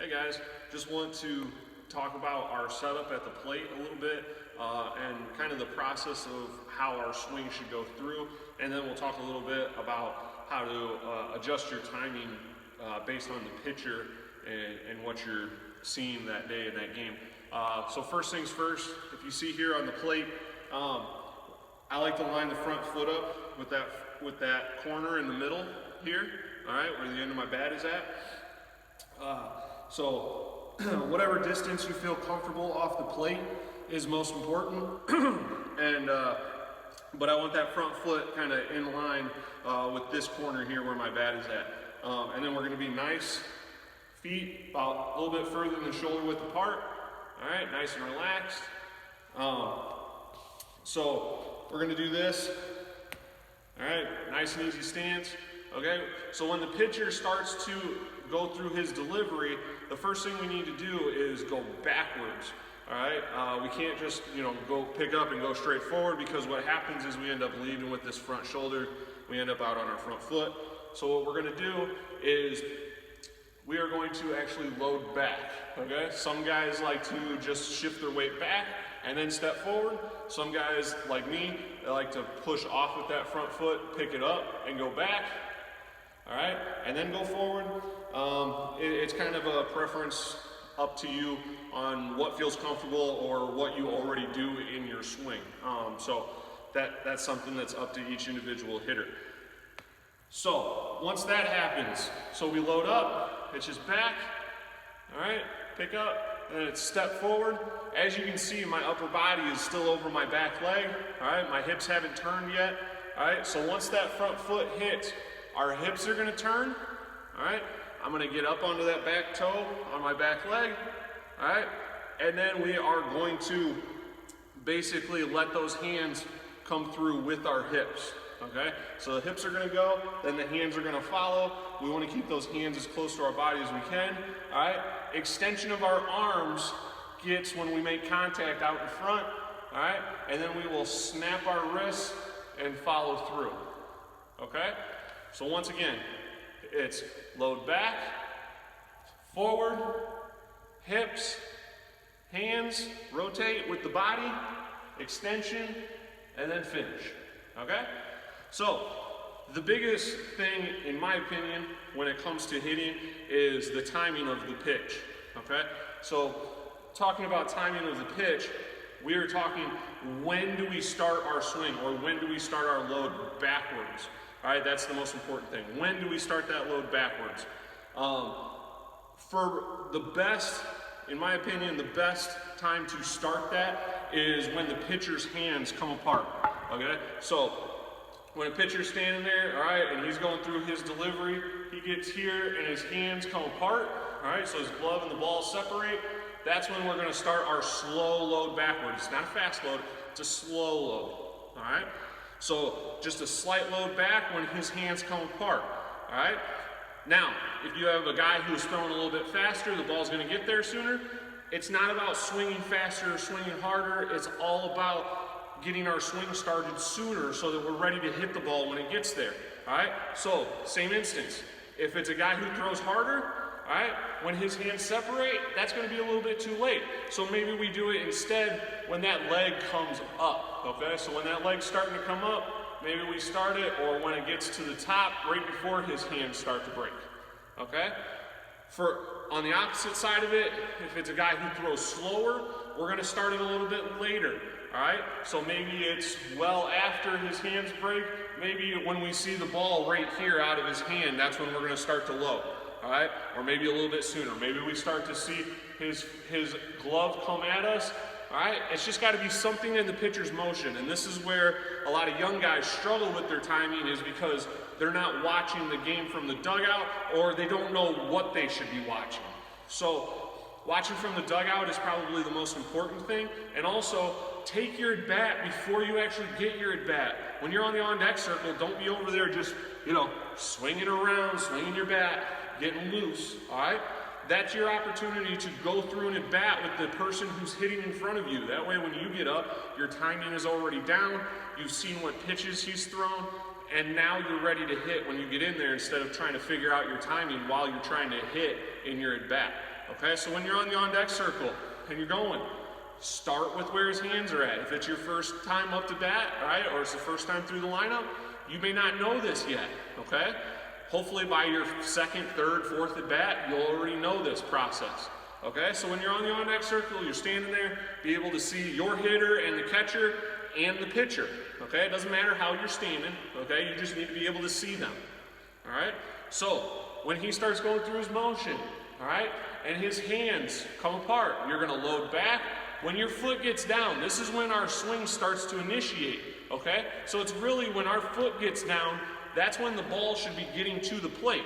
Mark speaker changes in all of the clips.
Speaker 1: Hey guys, just want to talk about our setup at the plate a little bit and kind of the process of how our swing should go through, and then we'll talk a little bit about how to adjust your timing based on the pitcher and what you're seeing that day in that game. So first things first, if you see here on the plate, I like to line the front foot up with that corner in the middle here, all right, where the end of my bat is at. So whatever distance you feel comfortable off the plate is most important. But I want that front foot kind of in line with this corner here where my bat is at. And then we're going to be nice, feet about a little bit further than shoulder width apart. All right, nice and relaxed. So we're going to do this. All right, nice and easy stance. Okay, so when the pitcher starts to go through his delivery, the first thing we need to do is go backwards. All right, we can't just go pick up and go straight forward, because what happens is we end up leading with this front shoulder. We end up out on our front foot. So what we're going to do is we are going to actually load back. Okay, some guys like to just shift their weight back and then step forward. Some guys like me, they like to push off with that front foot, pick it up and go back. All right, and then go forward. It's kind of a preference up to you on what feels comfortable or what you already do in your swing. So that's something that's up to each individual hitter. So once that happens, so we load up, pitches back, all right, pick up, and then it's step forward. As you can see, my upper body is still over my back leg. All right, my hips haven't turned yet. All right, so once that front foot hits, our hips are going to turn. All right, I'm going to get up onto that back toe on my back leg. All right, and then we are going to basically let those hands come through with our hips. Okay, so the hips are going to go, then the hands are going to follow. We want to keep those hands as close to our body as we can. All right, extension of our arms gets when we make contact out in front. All right, and then we will snap our wrists and follow through. Okay, so once again, it's load back, forward, hips, hands, rotate with the body, extension, and then finish. Okay? So, the biggest thing, in my opinion, when it comes to hitting is the timing of the pitch. Okay? So, talking about timing of the pitch, we are talking when do we start our swing, or when do we start our load backwards. All right, that's the most important thing. When do we start that load backwards? For the best, in my opinion, the best time to start that is when the pitcher's hands come apart. Okay, so when a pitcher's standing there, all right, and he's going through his delivery, he gets here and his hands come apart. All right, so his glove and the ball separate. That's when we're going to start our slow load backwards. It's not a fast load, it's a slow load. All right. So just a slight load back when his hands come apart, all right? Now, if you have a guy who's throwing a little bit faster, the ball's gonna get there sooner. It's not about swinging faster or swinging harder. It's all about getting our swing started sooner so that we're ready to hit the ball when it gets there, all right? So, same instance. If it's a guy who throws harder, all right, when his hands separate, that's going to be a little bit too late. So maybe we do it instead when that leg comes up, okay? So when that leg's starting to come up, maybe we start it, or when it gets to the top, right before his hands start to break, okay? On the opposite side of it, if it's a guy who throws slower, we're going to start it a little bit later, all right? So maybe it's well after his hands break. Maybe when we see the ball right here out of his hand, that's when we're going to start to load. All right, or maybe a little bit sooner. Maybe we start to see his glove come at us. All right, it's just got to be something in the pitcher's motion, and this is where a lot of young guys struggle with their timing, is because they're not watching the game from the dugout, or they don't know what they should be watching. So watching from the dugout is probably the most important thing, and also take your at bat before you actually get your at bat. When you're on the on deck circle, don't be over there just swinging around, swinging your bat, getting loose, all right? That's your opportunity to go through an at-bat with the person who's hitting in front of you. That way when you get up, your timing is already down, you've seen what pitches he's thrown, and now you're ready to hit when you get in there, instead of trying to figure out your timing while you're trying to hit in your at-bat. Okay, so when you're on the on-deck circle and you're going, start with where his hands are at. If it's your first time up to bat, right, or it's the first time through the lineup, you may not know this yet, okay? Hopefully by your second, third, fourth at bat, you'll already know this process. Okay, so when you're on the on-deck circle, you're standing there, be able to see your hitter and the catcher and the pitcher. Okay, it doesn't matter how you're standing, okay, you just need to be able to see them. All right, so when he starts going through his motion, all right, and his hands come apart, you're gonna load back. When your foot gets down, this is when our swing starts to initiate, okay? So it's really when our foot gets down, that's when the ball should be getting to the plate,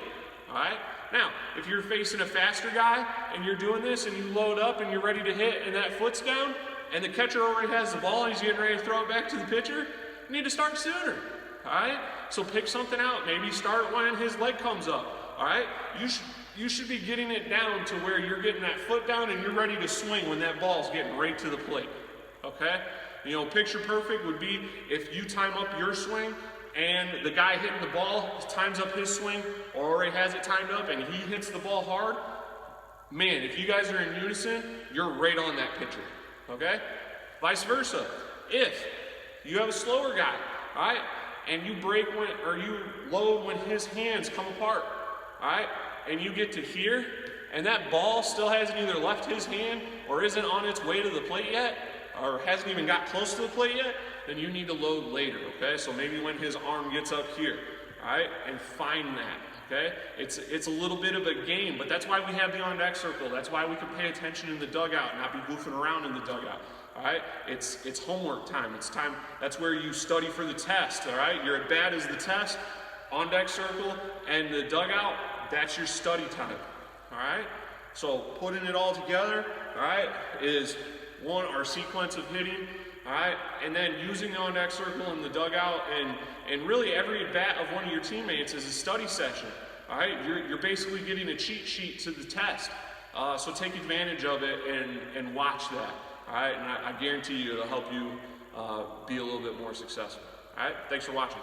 Speaker 1: all right? Now, if you're facing a faster guy and you're doing this and you load up and you're ready to hit and that foot's down and the catcher already has the ball and he's getting ready to throw it back to the pitcher, you need to start sooner, all right? So pick something out. Maybe start when his leg comes up, all right? You should be getting it down to where you're getting that foot down and you're ready to swing when that ball's getting right to the plate, okay? You know, picture perfect would be if you time up your swing and the guy hitting the ball times up his swing or already has it timed up and he hits the ball hard. Man, if you guys are in unison, you're right on that pitcher, okay? Vice versa. If you have a slower guy, all right, and you break when, or you load when his hands come apart, all right, and you get to here, and that ball still hasn't either left his hand or isn't on its way to the plate yet, or hasn't even got close to the plate yet, then you need to load later, okay? So maybe when his arm gets up here, all right, and find that, okay? It's a little bit of a game, but that's why we have the on-deck circle. That's why we can pay attention in the dugout, not be goofing around in the dugout, all right? It's homework time. It's time, that's where you study for the test, all right? Your at-bat is the test, on-deck circle, and the dugout, that's your study time, all right? So putting it all together, all right, is one, our sequence of hitting, all right, and then using the on-deck circle in the dugout, and really every at-bat of one of your teammates is a study session, all right? You're basically getting a cheat sheet to the test, so take advantage of it and watch that, all right? And I guarantee you it'll help you be a little bit more successful, all right? Thanks for watching.